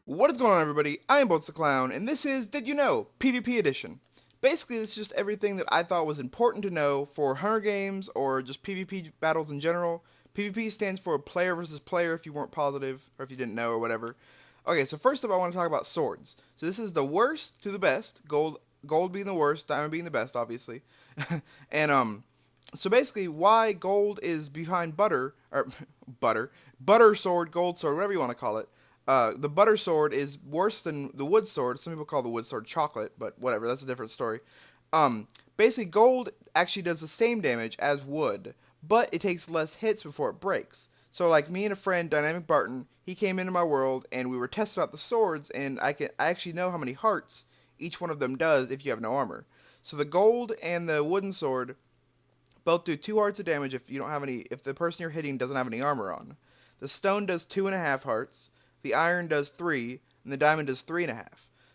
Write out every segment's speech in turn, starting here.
What is going on, everybody? I am Bolts Clown, and this is Did You Know? PvP Edition. Basically, this is just everything that I thought was important to know for Hunger Games or just PvP battles in general. PvP stands for player versus player if you weren't positive, or if you didn't know, or whatever. Okay, so first of all, I want to talk about swords. So this is the worst to the best, gold being the worst, diamond being the best, obviously. and so basically, why gold is behind butter, or butter sword, gold sword, whatever you want to call it. The butter sword is worse than the wood sword. Some people call the wood sword chocolate, but whatever, that's a different story. Um, Basically, gold actually does the same damage as wood, but it takes less hits before it breaks. So, like me and a friend, Dynamic Barton, he came into my world, and we were testing out the swords, and I actually know how many hearts each one of them does if you have no armor. So the gold and the wooden sword both do 2 hearts of damage if you don't have any. If the person you're hitting doesn't have any armor on. The stone does 2.5 hearts. The iron does 3, and the diamond does 3.5.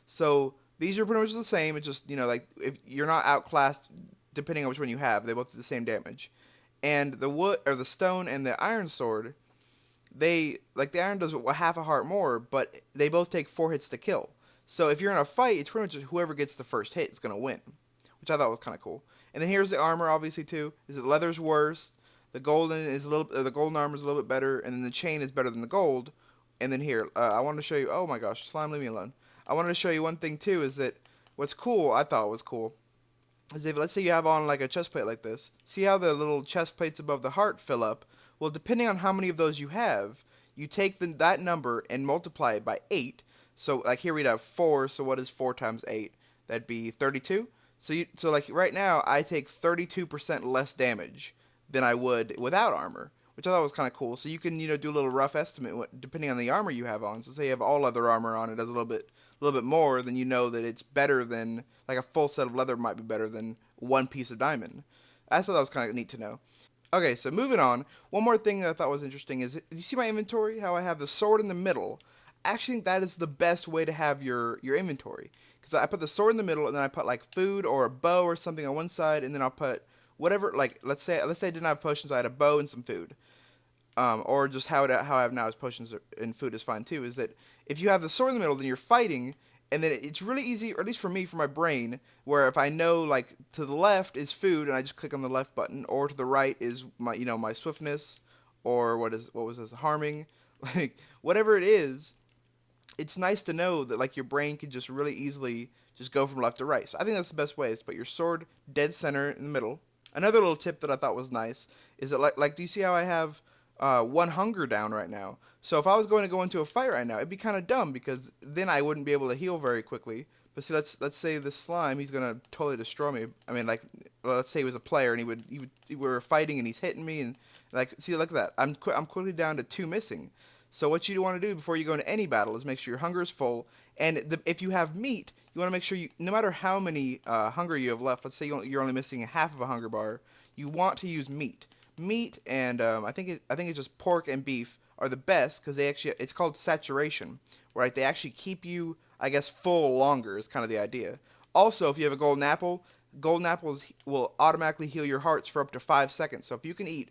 So these are pretty much the same. It's just like if you're not outclassed depending on which one you have. They both do the same damage. And the wood or the stone and the iron sword, they like the iron does half a heart more, but they both take 4 hits to kill. So if you're in a fight, it's pretty much just whoever gets the first hit is gonna win, which I thought was kind of cool. And then here's the armor, obviously too. Is that leather's worse? The golden armor is a little bit better, and then the chain is better than the gold. And then here, I wanted to show you. Oh my gosh, slime, leave me alone. I wanted to show you one thing too. Is that what's cool? I thought was cool. Is if let's say you have on like a chest plate like this. See how the little chest plates above the heart fill up? Well, depending on how many of those you have, you take that number and multiply it by 8. So like here we'd have 4. So what is 4 times 8? That'd be 32. So like right now, I take 32% less damage than I would without armor, which I thought was kind of cool. So you can do a little rough estimate depending on the armor you have on. So say you have all leather armor on, it does a little bit more, then you know that it's better than like a full set of leather might be better than one piece of diamond. I thought that was kind of neat to know. Okay, so moving on. One more thing that I thought was interesting is, you see my inventory? How I have the sword in the middle. I actually think that is the best way to have your inventory, because I put the sword in the middle, and then I put like food or a bow or something on one side, and then I'll put whatever. Like let's say I didn't have potions, I had a bow and some food. Or just how I have now is potions and food is fine too. Is that if you have the sword in the middle, then you're fighting, and then it's really easy, or at least for me, for my brain, where if I know like to the left is food, and I just click on the left button, or to the right is my swiftness, or what was this, harming, like whatever it is. It's nice to know that like your brain can just really easily just go from left to right. So I think that's the best way, is to put your sword dead center in the middle. Another little tip that I thought was nice is that like do you see how I have one hunger down right now? So if I was going to go into a fight right now, it'd be kind of dumb, because then I wouldn't be able to heal very quickly. But see, let's say this slime, he's gonna totally destroy me. I mean, like, well, let's say he was a player and we were fighting and he's hitting me, and like, see, look at that. I'm quickly down to 2 missing. So what you want to do before you go into any battle is make sure your hunger is full, and if you have meat, you want to make sure no matter how many hunger you have left, let's say you're only missing half of a hunger bar, you want to use meat. Meat and I think it's just pork and beef are the best, because it's called saturation, right? They actually keep you, I guess, full longer is kind of the idea. Also, if you have a golden apples will automatically heal your hearts for up to 5 seconds. So if you can eat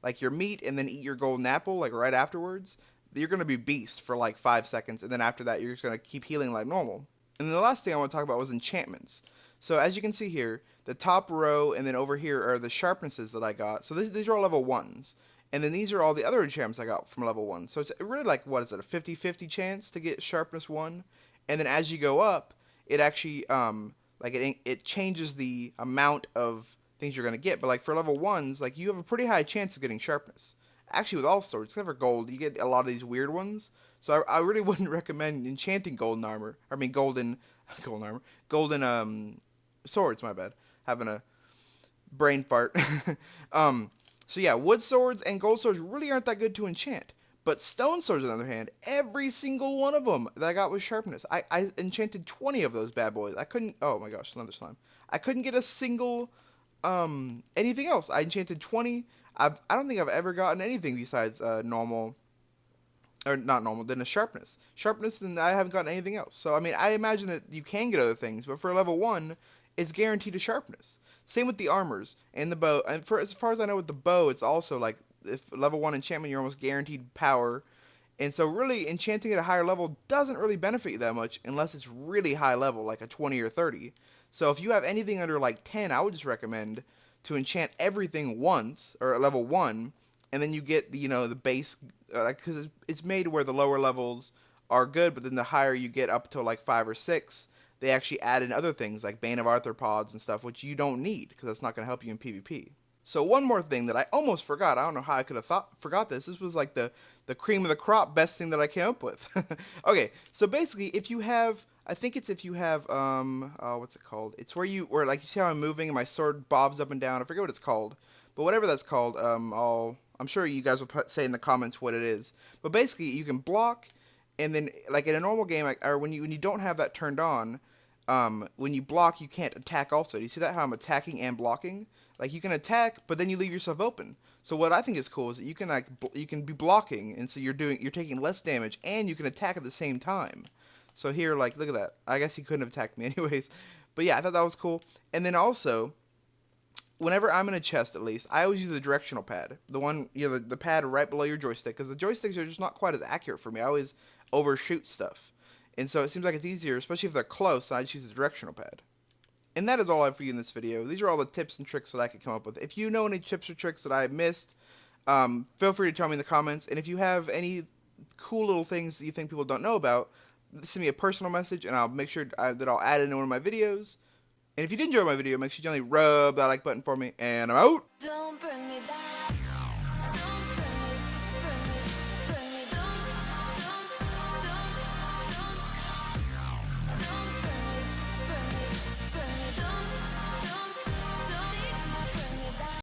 like your meat and then eat your golden apple like right afterwards, you're gonna be beast for like 5 seconds, and then after that you're just gonna keep healing like normal. And then the last thing I want to talk about was enchantments. So as you can see here, the top row and then over here are the sharpnesses that I got. So these are all level 1s. And then these are all the other enchantments I got from level 1. So it's really like, what is it, a 50-50 chance to get sharpness 1? And then as you go up, it actually, like it changes the amount of things you're going to get. But like for level 1s, like you have a pretty high chance of getting sharpness. Actually with all swords, except for gold, you get a lot of these weird ones. So I really wouldn't recommend enchanting golden armor. I mean golden armor. Golden swords, my bad. Having a brain fart. So yeah, wood swords and gold swords really aren't that good to enchant. But stone swords, on the other hand, every single one of them that I got was sharpness. I enchanted 20 of those bad boys. I couldn't, oh my gosh, another slime. I couldn't get a single, anything else. I enchanted 20. I don't think I've ever gotten anything besides normal, or not normal, then a sharpness. Sharpness, and I haven't gotten anything else. So, I mean, I imagine that you can get other things, but for level 1, it's guaranteed a sharpness. Same with the armors and the bow. And for as far as I know with the bow, it's also like if level 1 enchantment, you're almost guaranteed power. And so really, enchanting at a higher level doesn't really benefit you that much unless it's really high level, like a 20 or 30. So if you have anything under like 10, I would just recommend to enchant everything once, or at level 1, and then you get the, the base, because it's made where the lower levels are good, but then the higher you get up to like 5 or 6, they actually add in other things like Bane of Arthropods and stuff, which you don't need, because that's not going to help you in PvP. So one more thing that I almost forgot, I don't know how I could have forgot this. This was like the cream of the crop, best thing that I came up with. Okay, so basically, if you have, I think it's if you have, oh, what's it called? It's where like you see how I'm moving and my sword bobs up and down. I forget what it's called, but whatever that's called, I'm sure you guys will say in the comments what it is. But basically, you can block, and then like in a normal game, or when you don't have that turned on, when you block, you can't attack also. Do you see that, how I'm attacking and blocking? Like, you can attack, but then you leave yourself open. So what I think is cool is that you can you can be blocking, and so you're taking less damage, and you can attack at the same time. So here, like, look at that. I guess he couldn't have attacked me anyways. But yeah, I thought that was cool. And then also, whenever I'm in a chest, at least, I always use the directional pad. The one, the pad right below your joystick, because the joysticks are just not quite as accurate for me. I always overshoot stuff. And so it seems like it's easier, especially if they're close, I just use the directional pad. And that is all I have for you in this video. These are all the tips and tricks that I could come up with. If you know any tips or tricks that I missed, feel free to tell me in the comments. And if you have any cool little things that you think people don't know about, send me a personal message, and I'll make sure that I'll add it in one of my videos. And if you did enjoy my video, make sure you gently rub that like button for me, and I'm out!